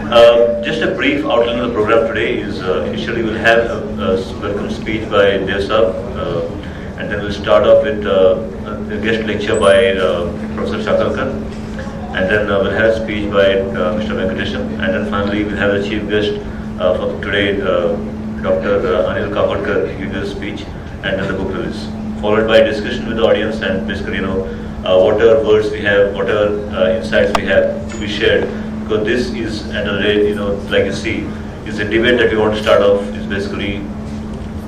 Just a brief outline of the program today is initially we'll have a welcome speech by Devsab, and then we'll start off with a guest lecture by Professor Shakalkar, and then we'll have a speech by Mr. Venkateshan, and then finally we'll have the chief guest for today, Dr. Anil Kapadkar, giving a speech, and then the book release, followed by discussion with the audience and basically, whatever words we have, whatever insights we have to be shared. Because this is another, like you see, is a debate that we want to start off. Is basically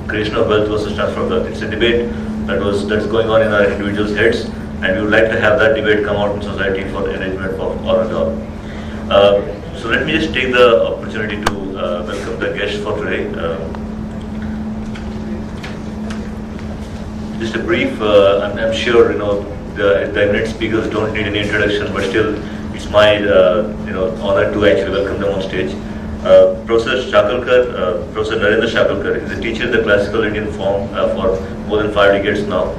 creation of wealth versus transfer of wealth. It's a debate that's going on in our individuals' heads, and we would like to have that debate come out in society for enrichment of all and all. So let me just take the opportunity to welcome the guests for today. Just a brief. I'm sure the eminent speakers don't need any introduction, but still. It's my honor to actually welcome them on stage. Professor Shakalkar, Professor Narendra Shakalkar is a teacher in the classical Indian form for more than 5 decades now.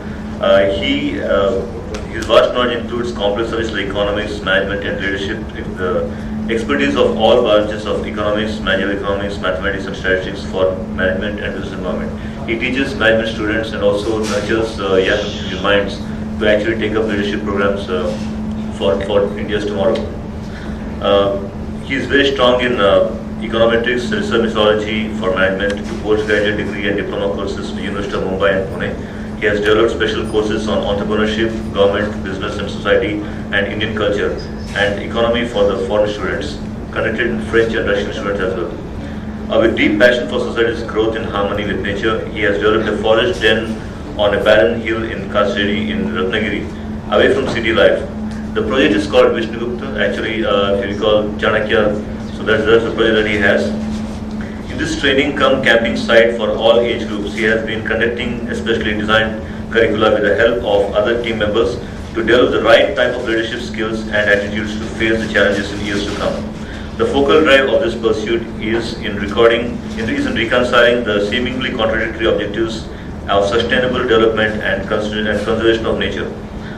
His vast knowledge includes complex subjects like economics, management, and leadership. The expertise of all branches of economics, managerial economics, mathematics, and statistics for management and business environment. He teaches management students and also nurtures young minds to actually take up leadership programs. For India's tomorrow. He is very strong in econometrics, research methodology for management, to postgraduate degree and diploma courses to University of Mumbai and Pune. He has developed special courses on entrepreneurship, government, business and society, and Indian culture, and economy for the foreign students, conducted in French and Russian students as well. With deep passion for society's growth in harmony with nature, he has developed a forest den on a barren hill in Kaseri in Ratnagiri, away from city life. The project is called Vishnugupta, actually, if you recall Chanakya, so that's the project that he has. In this training cum camping site for all age groups, he has been conducting especially designed curricula with the help of other team members to develop the right type of leadership skills and attitudes to face the challenges in years to come. The focal drive of this pursuit is in reconciling the seemingly contradictory objectives of sustainable development and conservation of nature.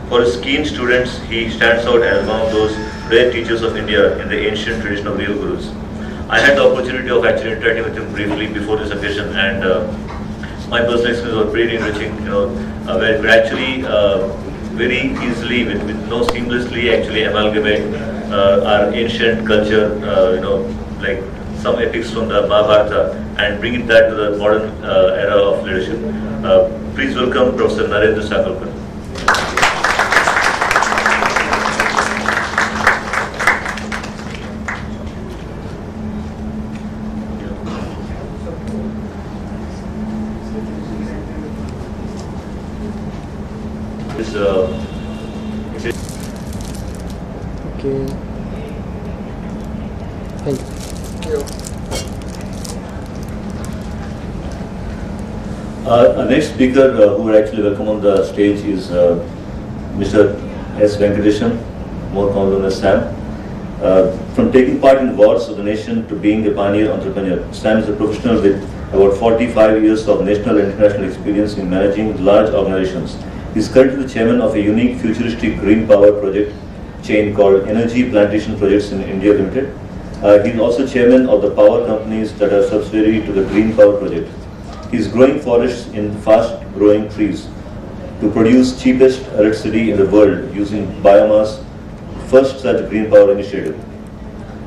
For his keen students, he stands out as one of those rare teachers of India in the ancient tradition of real gurus. I had the opportunity of actually interacting with him briefly before this occasion, and my personal experience was pretty enriching. Where we could actually very easily, with seamlessly actually amalgamate our ancient culture, like some epics from the Mahabharata, and bring it back to the modern era of leadership. Please welcome Professor Narendra Shakalkar. Okay. Thank you. Our next speaker who would actually welcome on the stage is Mr. S. Venkateshan, more common known as Sam. From taking part in wars of the nation to being a pioneer entrepreneur, Sam is a professional with about 45 years of national and international experience in managing large organizations. He is currently the chairman of a unique futuristic green power project chain called Energy Plantation Projects in India Limited. He is also chairman of the power companies that are subsidiary to the Green Power Project. He is growing forests in fast-growing trees to produce cheapest electricity in the world using biomass, first such green power initiative.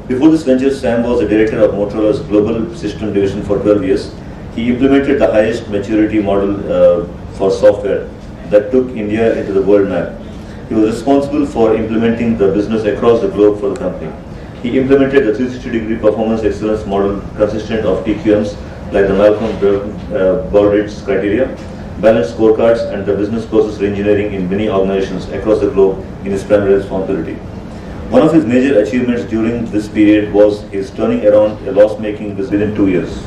Before this venture, Sam was the director of Motorola's Global System Division for 12 years. He implemented the highest maturity model for software that took India into the world map. He was responsible for implementing the business across the globe for the company. He implemented the 360-degree performance excellence model consistent of TQMs like the Malcolm Baldrige criteria, balanced scorecards, and the business process reengineering in many organizations across the globe in his primary responsibility. One of his major achievements during this period was his turning around a loss-making business within 2 years.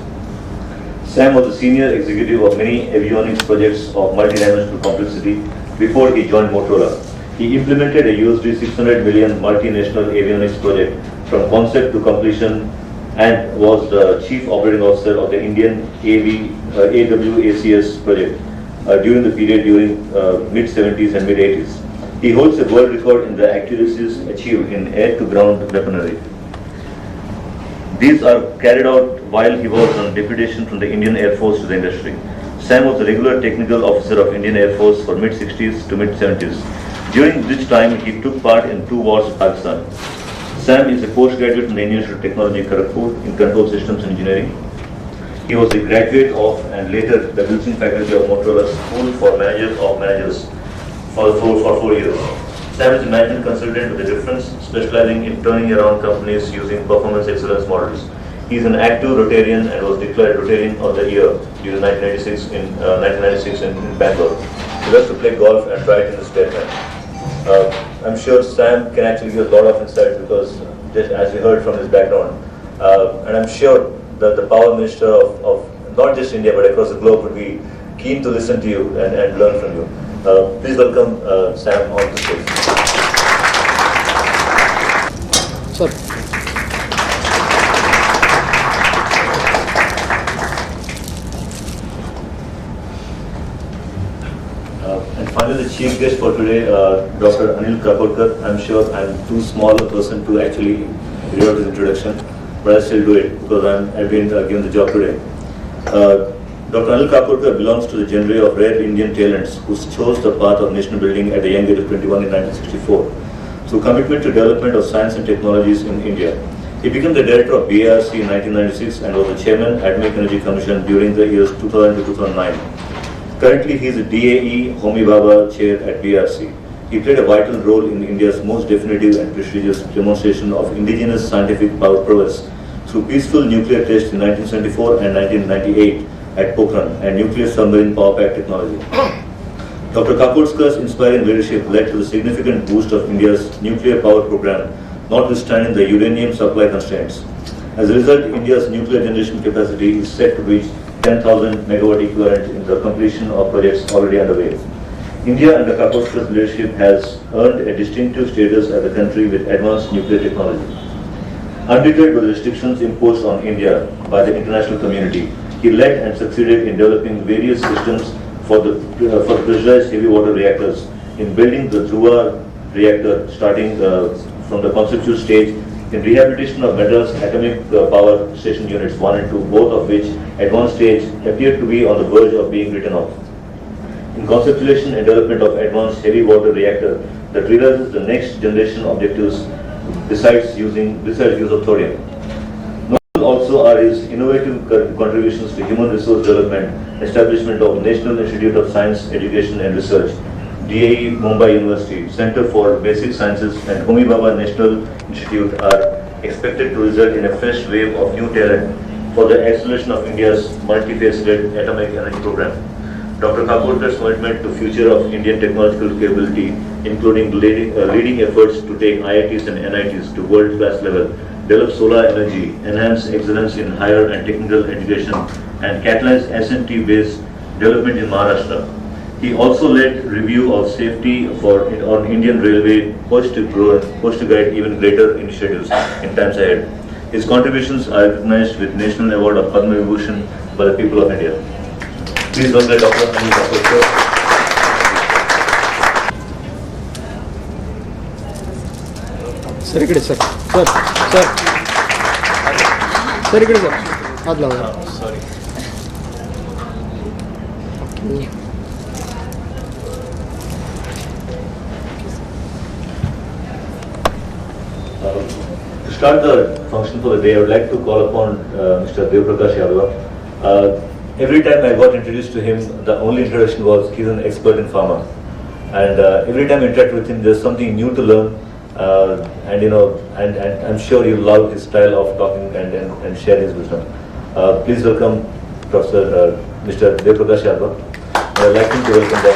Sam was a senior executive of many avionics projects of multinational complexity before he joined Motorola. He implemented a $600 million multinational avionics project from concept to completion and was the chief operating officer of the Indian AWACS project during the period during mid-70s and mid-80s. He holds a world record in the accuracies achieved in air-to-ground weaponry. These are carried out while he was on deputation from the Indian Air Force to the industry. Sam was a regular technical officer of Indian Air Force for mid-60s to mid-70s, during which time he took part in 2 wars in Pakistan. Sam is a postgraduate from the Indian Institute of Technology, Kharagpur, in Control Systems Engineering. He was a graduate of and later the Wilson faculty of Motorola School for Managers of Managers for 4 years. Sam is a management consultant with a difference, specializing in turning around companies using performance excellence models. He is an active Rotarian and was declared Rotarian of the Year during 1996 in Bangalore. He loves to play golf and write in the spare time. I'm sure Sam can actually give a lot of insights because, just as we heard from his background, and I'm sure that the Power Minister of not just India but across the globe would be keen to listen to you and learn from you. Please welcome Sam on the stage. Sir. And finally, the chief guest for today, Dr. Anil Kapoorkar. I'm sure I'm too small a person to actually read out his introduction, but I'll still do it because I've been given the job today. Dr. Anil Kapoorkar belongs to the genre of rare Indian talents who chose the path of nation building at a young age of 21 in 1964 through commitment to development of science and technologies in India. He became the director of BARC in 1996 and was the chairman at Atomic Energy Commission during the years 2000 to 2009. Currently, he is a DAE Homi Bhabha chair at BRC. He played a vital role in India's most definitive and prestigious demonstration of indigenous scientific power prowess through peaceful nuclear tests in 1974 and 1998 at Pokhran and nuclear submarine power pack technology. Dr. Kapoorkar's inspiring leadership led to the significant boost of India's nuclear power program, notwithstanding the uranium supply constraints. As a result, India's nuclear generation capacity is set to reach 10,000 megawatt equivalent in the completion of projects already underway. India under Kapoorkar's leadership has earned a distinctive status as a country with advanced nuclear technology. Undeterred by the restrictions imposed on India by the international community, he led and succeeded in developing various systems for pressurized heavy water reactors, in building the Dhruva reactor starting from the conceptual stage, in rehabilitation of Madras atomic power station units 1 and 2, both of which advanced stage appeared to be on the verge of being written off. In conceptualization and development of advanced heavy water reactor that realizes the next generation objectives besides use of thorium. Notable also are his innovative contributions to human resource development, establishment of National Institute of Science, Education and Research, DAE Mumbai University, Center for Basic Sciences and Homi Bhabha National Institute are expected to result in a fresh wave of new talent for the acceleration of India's multifaceted atomic energy program. Dr. Kapoorkar's commitment to future of Indian technological capability, including leading efforts to take IITs and NITs to world-class level, develop solar energy, enhance excellence in higher and technical education, and catalyze SNT-based development in Maharashtra. He also led review of safety on Indian Railway poised to guide even greater initiatives in times ahead. His contributions are recognized with National Award of Padma-Vibhushan by the people of India. Please welcome Dr. Anil Kapoorkar. Sir, इकडे sir. Sir, इकडे sir. हात लावा. Sorry. Okay. To start the function for the day, I would like to call upon Mr. Devprakash Yadav. Every time I got introduced to him, the only introduction was he's an expert in pharma. And every time I interact with him, there's something new to learn. And I'm sure you love his style of talking and share his wisdom. Please welcome Professor Mr. Devprakash Yadav. I'd like him to welcome the